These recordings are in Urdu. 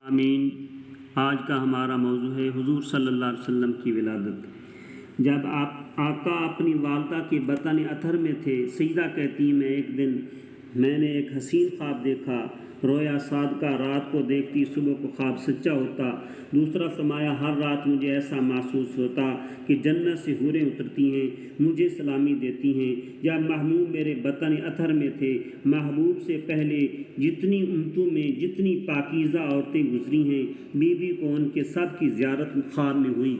آمین۔ آج کا ہمارا موضوع ہے حضور صلی اللہ علیہ وسلم کی ولادت۔ جب آقا اپنی والدہ کے بطن اطہر میں تھے، سیدہ کہتی ہیں میں نے ایک حسین خواب دیکھا۔ رویا صادقہ رات کو دیکھتی، صبح کو خواب سچا ہوتا۔ دوسرا فرمایا ہر رات مجھے ایسا محسوس ہوتا کہ جنت سے حوریں اترتی ہیں، مجھے سلامی دیتی ہیں۔ جب محبوب میرے بطن اطہر میں تھے، محبوب سے پہلے جتنی امتوں میں جتنی پاکیزہ عورتیں گزری ہیں، بی بی کو ان کے سب کی زیارت خواب میں ہوئی۔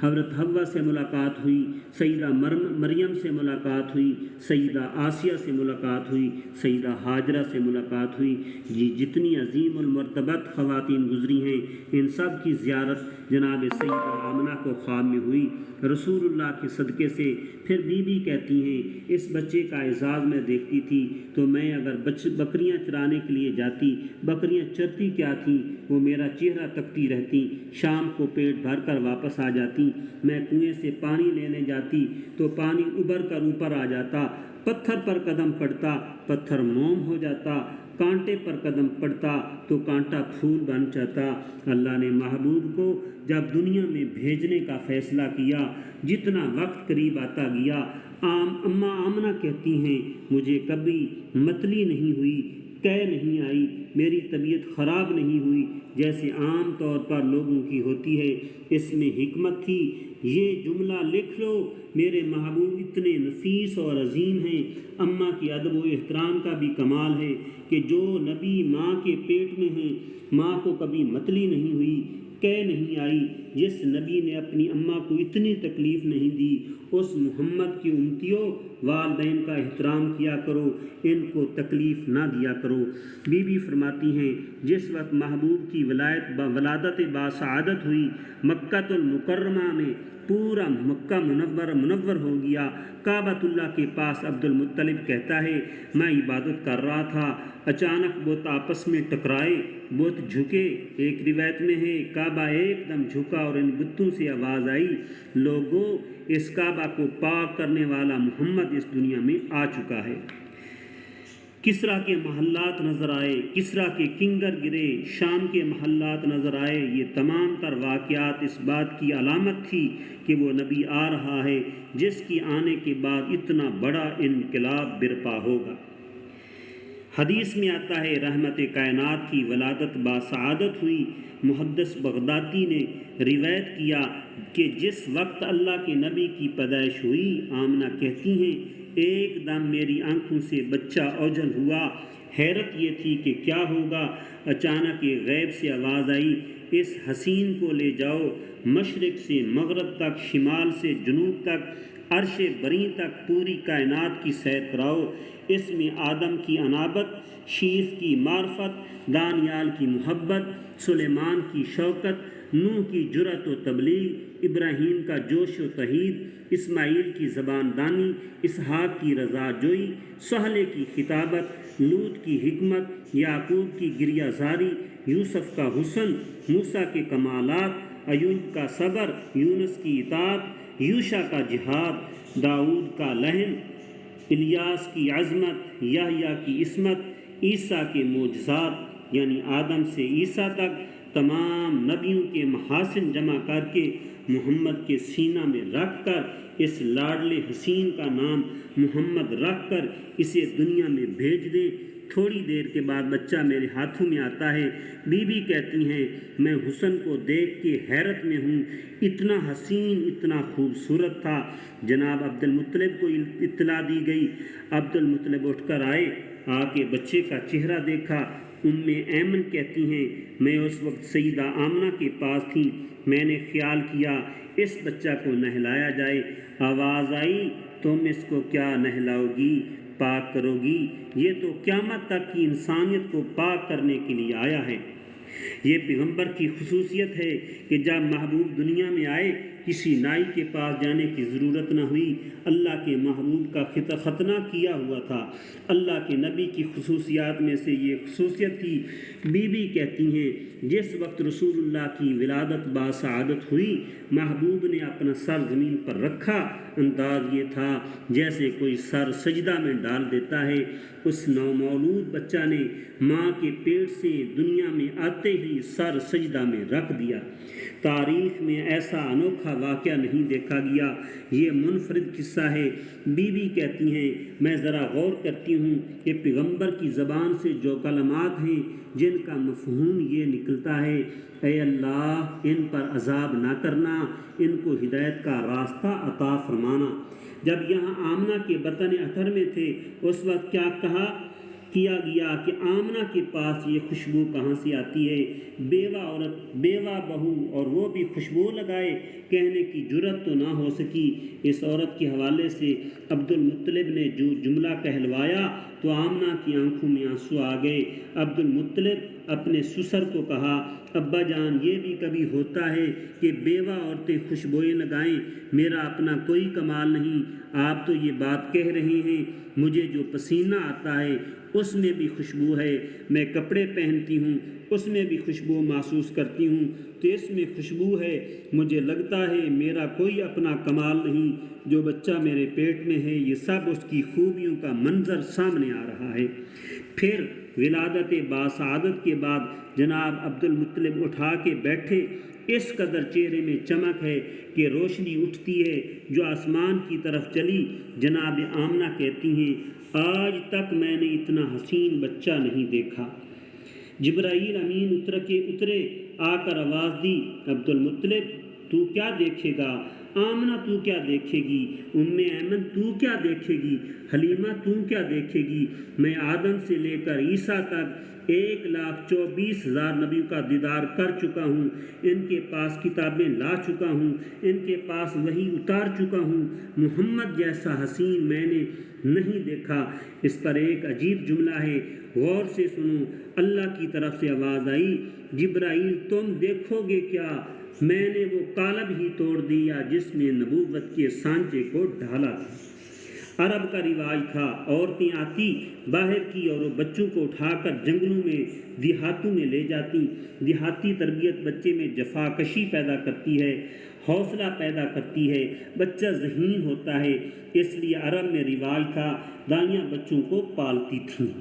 حضرت حوا سے ملاقات ہوئی، سیدہ مریم سے ملاقات ہوئی، سیدہ آسیہ سے ملاقات ہوئی، سیدہ ہاجرہ سے ملاقات ہوئی۔ جتنی عظیم المرتبت خواتین گزری ہیں، ان سب کی زیارت جناب سیدہ آمنہ کو خواب میں ہوئی، رسول اللہ کے صدقے سے۔ پھر بی بی کہتی ہیں اس بچے کا اعزاز میں دیکھتی تھی تو میں اگر بکریاں چرانے کے لیے جاتی، بکریاں چرتی کیا تھیں وہ میرا چہرہ تکتی رہتی، شام کو پیٹ بھر کر واپس آ جاتی۔ میں کنویں سے پانی لینے جاتی تو پانی ابھر کر اوپر آ جاتا، پتھر پر قدم پڑتا پتھر موم ہو جاتا، کانٹے پر قدم پڑتا تو کانٹا پھول بن جاتا۔ اللہ نے محبوب کو جب دنیا میں بھیجنے کا فیصلہ کیا، جتنا وقت قریب آتا گیا، اماں آمنہ کہتی ہیں مجھے کبھی متلی نہیں ہوئی، قے نہیں آئی، میری طبیعت خراب نہیں ہوئی جیسے عام طور پر لوگوں کی ہوتی ہے۔ اس میں حکمت تھی۔ یہ جملہ لکھ لو، میرے محبوب اتنے نفیس اور عظیم ہیں۔ اماں کی ادب و احترام کا بھی کمال ہے کہ جو نبی ماں کے پیٹ میں ہیں، ماں کو کبھی متلی نہیں ہوئی، قے نہیں آئی۔ جس نبی نے اپنی اماں کو اتنی تکلیف نہیں دی، اس محمد کی امتیوں والدین کا احترام کیا کرو، ان کو تکلیف نہ دیا کرو۔ بی بی فرماتی ہیں جس وقت محبوب کی ولادت باسعادت ہوئی، مکہ المکرمہ میں پورا مکہ منور ہو گیا۔ کعبۃ اللہ کے پاس عبد المطلب کہتا ہے میں عبادت کر رہا تھا، اچانک بت آپس میں ٹکرائے، بت جھکے۔ ایک روایت میں ہے کعبہ ایک دم جھکا اور ان بتوں سے آواز آئی لوگو اس کعبہ کو پاک کرنے والا محمد اس دنیا میں آ چکا ہے۔ کسریٰ کے محلات نظر آئے، کسریٰ کے کنگر گرے، شام کے محلات نظر آئے۔ یہ تمام تر واقعات اس بات کی علامت تھی کہ وہ نبی آ رہا ہے جس کی آنے کے بعد اتنا بڑا انقلاب برپا ہوگا۔ حدیث میں آتا ہے رحمت کائنات کی ولادت باسعادت ہوئی۔ محدث بغدادی نے روایت کیا کہ جس وقت اللہ کے نبی کی پیدائش ہوئی، آمنہ کہتی ہیں ایک دم میری آنکھوں سے بچہ اوجھل ہوا۔ حیرت یہ تھی کہ کیا ہوگا۔ اچانک ایک غیب سے آواز آئی اس حسین کو لے جاؤ، مشرق سے مغرب تک، شمال سے جنوب تک، عرش بری تک پوری کائنات کی سیر کراؤ۔ اس میں آدم کی انابت، شیخ کی معرفت، دانیال کی محبت، سلیمان کی شوکت، نوح کی جرأت و تبلیغ، ابراہیم کا جوش و تحید، اسماعیل کی زبان دانی، اسحاق کی رضا جوئی، صالح کی خطابت، لوط کی حکمت، یعقوب کی گریہ زاری، یوسف کا حسن، موسیٰ کے کمالات، ایوب کا صبر، یونس کی اطاعت، یوشع کا جہاد، داؤد کا لحن، الیاس کی عظمت، یحییٰ کی عصمت، عیسیٰ کے معجزات، یعنی آدم سے عیسیٰ تک تمام نبیوں کے محاسن جمع کر کے محمد کے سینہ میں رکھ کر، اس لاڈلے حسین کا نام محمد رکھ کر اسے دنیا میں بھیج دیں۔ تھوڑی دیر کے بعد بچہ میرے ہاتھوں میں آتا ہے۔ بی بی کہتی ہیں میں حسن کو دیکھ کے حیرت میں ہوں، اتنا حسین، اتنا خوبصورت تھا۔ جناب عبد المطلب کو اطلاع دی گئی۔ عبد المطلب اٹھ کر آئے، آ کے بچے کا چہرہ دیکھا۔ ایمن کہتی ہیں میں اس وقت سیدہ آمنہ کے پاس تھی، میں نے خیال کیا اس بچہ کو نہلایا جائے۔ آواز آئی تم اس کو کیا نہلاؤ گی، پاک کرو گی؟ یہ تو قیامت تک کی انسانیت کو پاک کرنے کے لیے آیا ہے۔ یہ پیغمبر کی خصوصیت ہے کہ جب محبوب دنیا میں آئے کسی نائی کے پاس جانے کی ضرورت نہ ہوئی، اللہ کے محبوب کا ختنہ کیا ہوا تھا۔ اللہ کے نبی کی خصوصیات میں سے یہ خصوصیت تھی۔ بی بی کہتی ہیں جس وقت رسول اللہ کی ولادت باسعادت ہوئی، محبوب نے اپنا سر زمین پر رکھا، انداز یہ تھا جیسے کوئی سر سجدہ میں ڈال دیتا ہے۔ اس نومولود بچہ نے ماں کے پیٹ سے دنیا میں آتے اٹھاتے ہی سر سجدہ میں رکھ دیا۔ تاریخ میں ایسا انوکھا واقعہ نہیں دیکھا گیا۔ یہ منفرد قصہ ہے۔ بی بی کہتی ہیں میں ذرا غور کرتی ہوں کہ پیغمبر کی زبان سے جو کلمات ہیں جن کا مفہوم یہ نکلتا ہے اے اللہ ان پر عذاب نہ کرنا، ان کو ہدایت کا راستہ عطا فرمانا۔ جب یہاں آمنہ کے بطن اثر میں تھے اس وقت کیا گیا کہ آمنہ کے پاس یہ خوشبو کہاں سے آتی ہے؟ بیوہ عورت، بیوہ بہو، اور وہ بھی خوشبو لگائے، کہنے کی جرت تو نہ ہو سکی۔ اس عورت کے حوالے سے عبد المطلب نے جو جملہ کہلوایا تو آمنہ کی آنکھوں میں آنسو آ گئے۔ عبد المطلب اپنے سسر کو کہا ابا جان یہ بھی کبھی ہوتا ہے کہ بیوہ عورتیں خوشبوئیں لگائیں؟ میرا اپنا کوئی کمال نہیں، آپ تو یہ بات کہہ رہے ہیں مجھے جو پسینہ آتا ہے اس میں بھی خوشبو ہے، میں کپڑے پہنتی ہوں اس میں بھی خوشبو محسوس کرتی ہوں تو اس میں خوشبو ہے۔ مجھے لگتا ہے میرا کوئی اپنا کمال نہیں، جو بچہ میرے پیٹ میں ہے یہ سب اس کی خوبیوں کا منظر سامنے آ رہا ہے۔ پھر ولادت باسعادت کے بعد جناب عبد المطلب اٹھا کے بیٹھے، اس قدر چہرے میں چمک ہے کہ روشنی اٹھتی ہے جو آسمان کی طرف چلی۔ جناب آمنہ کہتی ہیں آج تک میں نے اتنا حسین بچہ نہیں دیکھا۔ جبرائیل امین اترے آ کر آواز دی عبد المطلب تو کیا دیکھے گا؟ آمنہ تو کیا دیکھے گی؟ ایمن تو کیا دیکھے گی؟ حلیمہ تو کیا دیکھے گی؟ میں آدم سے لے کر عیسیٰ تک 1,24,000 نبیوں کا دیدار کر چکا ہوں، ان کے پاس کتابیں لا چکا ہوں، ان کے پاس وحی اتار چکا ہوں، محمد جیسا حسین میں نے نہیں دیکھا۔ اس پر ایک عجیب جملہ ہے، غور سے سنو۔ اللہ کی طرف سے آواز آئی جبرائیل تم دیکھو گے کیا؟ میں نے وہ قالب ہی توڑ دیا جس میں نبوت کے سانچے کو ڈھالا تھا۔ عرب کا رواج تھا عورتیں آتی باہر کی اور وہ بچوں کو اٹھا کر جنگلوں میں دیہاتوں میں لے جاتی۔ دیہاتی تربیت بچے میں جفاکشی پیدا کرتی ہے، حوصلہ پیدا کرتی ہے، بچہ ذہین ہوتا ہے۔ اس لیے عرب میں رواج تھا دائیاں بچوں کو پالتی تھیں۔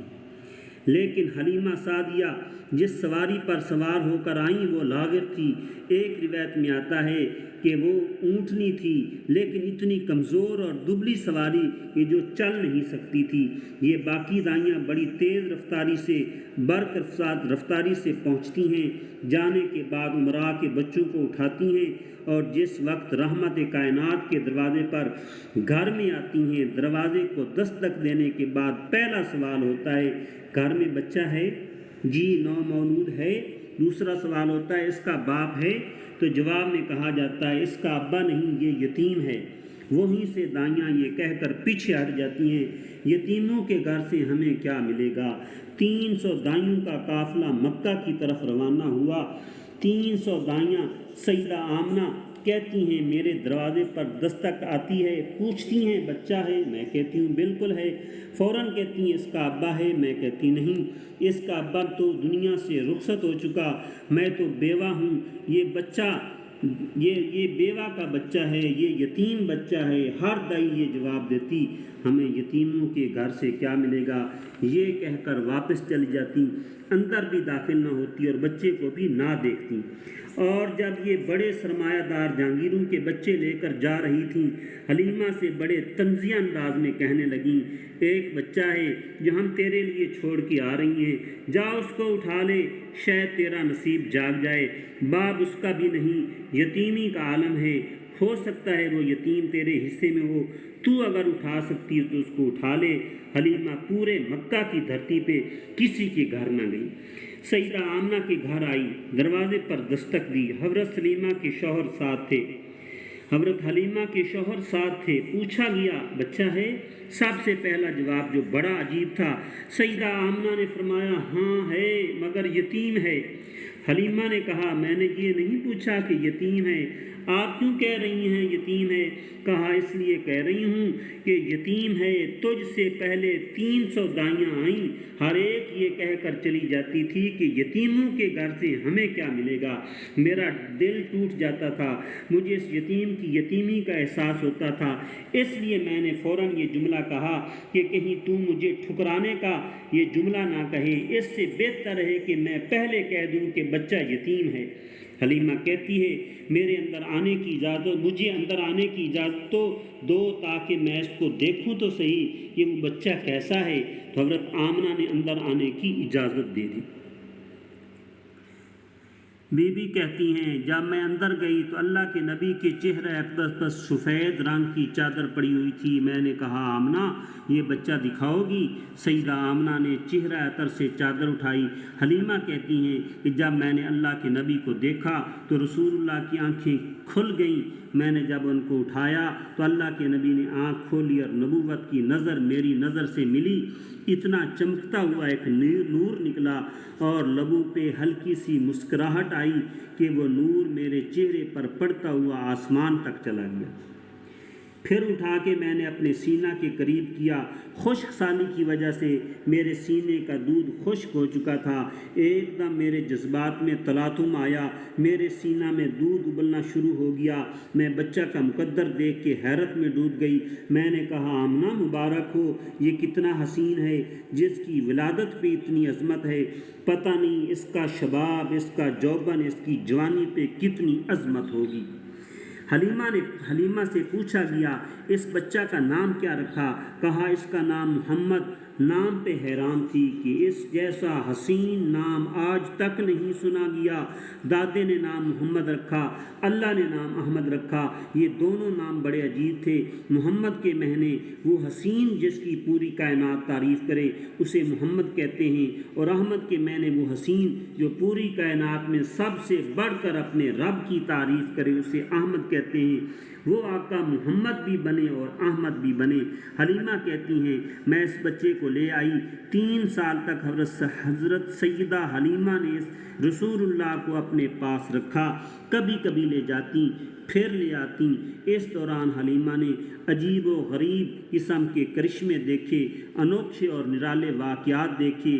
لیکن حلیمہ سعدیہ جس سواری پر سوار ہو کر آئیں وہ لاغر تھی۔ ایک روایت میں آتا ہے کہ وہ اونٹنی تھی لیکن اتنی کمزور اور دبلی سواری کہ جو چل نہیں سکتی تھی۔ یہ باقی دائیاں بڑی تیز رفتاری سے برق رفتاری سے پہنچتی ہیں، جانے کے بعد امراء کے بچوں کو اٹھاتی ہیں اور جس وقت رحمت کائنات کے دروازے پر گھر میں آتی ہیں دروازے کو دستک دینے کے بعد پہلا سوال ہوتا ہے گھر میں بچہ ہے؟ جی نو مولود ہے۔ دوسرا سوال ہوتا ہے اس کا باپ ہے؟ تو جواب میں کہا جاتا ہے اس کا ابا نہیں یہ یتیم ہے۔ وہیں سے دائیاں یہ کہہ کر پیچھے ہٹ جاتی ہیں یتیموں کے گھر سے ہمیں کیا ملے گا۔ 300 دائیوں کا قافلہ مکہ کی طرف روانہ ہوا۔ 300 دائیاں سیدہ آمنہ کہتی ہیں میرے دروازے پر دستک آتی ہے، پوچھتی ہیں بچہ ہے؟ میں کہتی ہوں بالکل ہے۔ فوراً کہتی ہیں اس کا ابا ہے؟ میں کہتی نہیں، اس کا ابا تو دنیا سے رخصت ہو چکا، میں تو بیوہ ہوں۔ یہ بچہ یہ بیوہ کا بچہ ہے، یہ یتیم بچہ ہے۔ ہر دائی یہ جواب دیتی ہمیں یتیموں کے گھر سے کیا ملے گا، یہ کہہ کر واپس چلی جاتی، اندر بھی داخل نہ ہوتی اور بچے کو بھی نہ دیکھتی۔ اور جب یہ بڑے سرمایہ دار جہانگیروں کے بچے لے کر جا رہی تھیں حلیمہ سے بڑے طنزیہ انداز میں کہنے لگیں ایک بچہ ہے جو ہم تیرے لیے چھوڑ کے آ رہی ہیں، جا اس کو اٹھا لے، شاید تیرا نصیب جاگ جائے۔ باپ اس کا بھی نہیں، یتیمی کا عالم ہے، ہو سکتا ہے وہ یتیم تیرے حصے میں ہو، تو اگر اٹھا سکتی ہے تو اس کو اٹھا لے۔ حلیمہ پورے مکہ کی دھرتی پہ کسی کے گھر نہ گئی، سیدہ آمنہ کے گھر آئی، دروازے پر دستک دی۔ حضرت سلیمہ کے شوہر ساتھ تھے، حضرت حلیمہ کے شوہر ساتھ تھے۔ پوچھا گیا بچہ ہے؟ سب سے پہلا جواب جو بڑا عجیب تھا، سیدہ آمنہ نے فرمایا ہاں ہے مگر یتیم ہے۔ حلیمہ نے کہا میں نے یہ نہیں پوچھا کہ یتیم ہے، آپ کیوں کہہ رہی ہیں یتیم ہے؟ کہا اس لیے کہہ رہی ہوں کہ یتیم ہے، تجھ سے پہلے 300 دائیاں آئیں، ہر ایک یہ کہہ کر چلی جاتی تھی کہ یتیموں کے گھر سے ہمیں کیا ملے گا۔ میرا دل ٹوٹ جاتا تھا، مجھے اس یتیم کی یتیمی کا احساس ہوتا تھا، اس لیے میں نے فوراً یہ جملہ کہا کہ کہیں تو مجھے ٹھکرانے کا یہ جملہ نہ کہے، اس سے بہتر ہے کہ میں پہلے کہہ دوں کہ بچہ یتیم ہے۔ حلیمہ کہتی ہے مجھے اندر آنے کی اجازت تو دو تاکہ میں اس کو دیکھوں تو صحیح کہ وہ بچہ کیسا ہے۔ تو حضرت آمنہ نے اندر آنے کی اجازت دے دی۔ بی بی کہتی ہیں جب میں اندر گئی تو اللہ کے نبی کے چہرے اقدس پر سفید رنگ کی چادر پڑی ہوئی تھی۔ میں نے کہا آمنہ یہ بچہ دکھاؤ گی؟ سیدہ آمنہ نے چہرہ عطر سے چادر اٹھائی۔ حلیمہ کہتی ہیں کہ جب میں نے اللہ کے نبی کو دیکھا تو رسول اللہ کی آنکھیں کھل گئیں۔ میں نے جب ان کو اٹھایا تو اللہ کے نبی نے آنکھ کھولی اور نبوت کی نظر میری نظر سے ملی۔ اتنا چمکتا ہوا ایک نور نکلا اور لبوں پہ ہلکی سی مسکراہٹ آئی کہ وہ نور میرے چہرے پر پڑتا ہوا آسمان تک چلا گیا۔ پھر اٹھا کے میں نے اپنے سینہ کے قریب کیا۔ خشک سالی کی وجہ سے میرے سینے کا دودھ خشک ہو چکا تھا۔ ایک دم میرے جذبات میں تلاطم آیا، میرے سینہ میں دودھ ابلنا شروع ہو گیا۔ میں بچہ کا مقدر دیکھ کے حیرت میں ڈوب گئی۔ میں نے کہا آمنہ مبارک ہو، یہ کتنا حسین ہے جس کی ولادت پہ اتنی عظمت ہے، پتہ نہیں اس کا شباب، اس کا جوبن، اس کی جوانی پہ کتنی عظمت ہوگی۔ حلیمہ سے پوچھا گیا اس بچہ کا نام کیا رکھا؟ کہا اس کا نام محمد۔ نام پہ حیران تھی کہ اس جیسا حسین نام آج تک نہیں سنا گیا۔ دادے نے نام محمد رکھا، اللہ نے نام احمد رکھا، یہ دونوں نام بڑے عجیب تھے۔ محمد کے معنی وہ حسین جس کی پوری کائنات تعریف کرے اسے محمد کہتے ہیں، اور احمد کے معنی وہ حسین جو پوری کائنات میں سب سے بڑھ کر اپنے رب کی تعریف کرے اسے احمد کہتے ہیں۔ وہ آقا محمد بھی بنے اور احمد بھی بنے۔ حلیمہ کہتی ہیں میں اس بچے کو لے آئی، 3 سال تک حضرت سیدہ حلیمہ نے اس رسول اللہ کو اپنے پاس رکھا، کبھی کبھی لے جاتی پھر لے آتی۔ اس دوران حلیمہ نے عجیب و غریب قسم کے کرشمے دیکھے، انوکھے اور نرالے واقعات دیکھے۔